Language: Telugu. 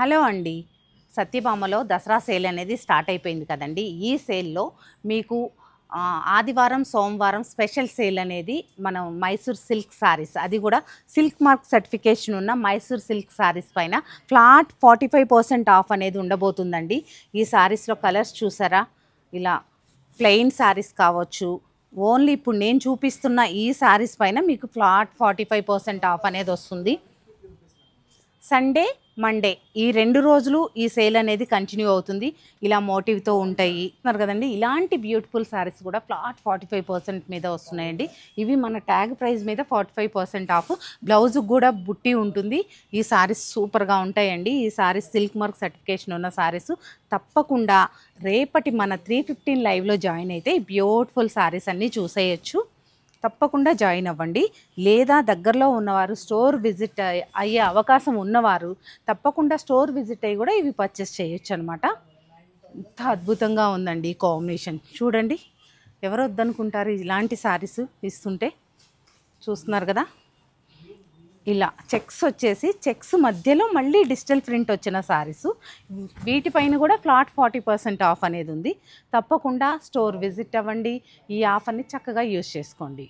హలో అండి. సత్యభామలో దసరా సేల్ అనేది స్టార్ట్ అయిపోయింది కదండి. ఈ సేల్లో మీకు ఆదివారం, సోమవారం స్పెషల్ సేల్ అనేది మనం మైసూర్ సిల్క్ సారీస్, అది కూడా సిల్క్ మార్క్ సర్టిఫికేషన్ ఉన్న మైసూర్ సిల్క్ సారీస్ పైన ఫ్లాట్ 45% ఆఫ్ అనేది ఉండబోతుందండి. ఈ సారీస్లో కలర్స్ చూసారా, ఇలా ప్లెయిన్ సారీస్ కావచ్చు, ఓన్లీ ఇప్పుడు నేను చూపిస్తున్న ఈ సారీస్ పైన మీకు ఫ్లాట్ 45% ఆఫ్ అనేది వస్తుంది. సండే, మండే ఈ 2 రోజులు ఈ సేల్ అనేది కంటిన్యూ అవుతుంది. ఇలా మోటివ్తో ఉంటాయి అన్నారు కదండి. ఇలాంటి బ్యూటిఫుల్ శారీస్ కూడా ఫ్లాట్ 45% మీద వస్తున్నాయండి. ఇవి మన ట్యాగ్ ప్రైస్ మీద 45% ఆఫ్. బ్లౌజ్కి కూడా బుట్టి ఉంటుంది. ఈ శారీస్ సూపర్గా ఉంటాయండి. ఈ శారీస్ సిల్క్ మార్క్ సర్టిఫికేషన్ ఉన్న శారీస్. తప్పకుండా రేపటి మన 315 లైవ్లో జాయిన్ అయితే ఈ బ్యూటిఫుల్ శారీస్ అన్నీ చూసేయచ్చు. తప్పకుండా జాయిన్ అవ్వండి. లేదా దగ్గరలో ఉన్నవారు స్టోర్ విజిట్ అయ్యే అవకాశం ఉన్నవారు తప్పకుండా స్టోర్ విజిట్ అయ్యి కూడా ఇవి పర్చేస్ చేయొచ్చు అనమాట. ఎంత అద్భుతంగా ఉందండి ఈ కాంబినేషన్. చూడండి, ఎవరు వద్దనుకుంటారు ఇలాంటి శారీస్ ఇస్తుంటే. చూస్తున్నారు కదా, ఇలా చెక్స్ వచ్చేసి చెక్స్ మధ్యలో మళ్ళీ డిజిటల్ ప్రింట్ వచ్చిన శారీస్. వీటిపైన కూడా ఫ్లాట్ 40% ఆఫ్ అనేది ఉంది. తప్పకుండా స్టోర్ విజిట్ అవ్వండి. ఈ ఆఫర్ని చక్కగా యూజ్ చేసుకోండి.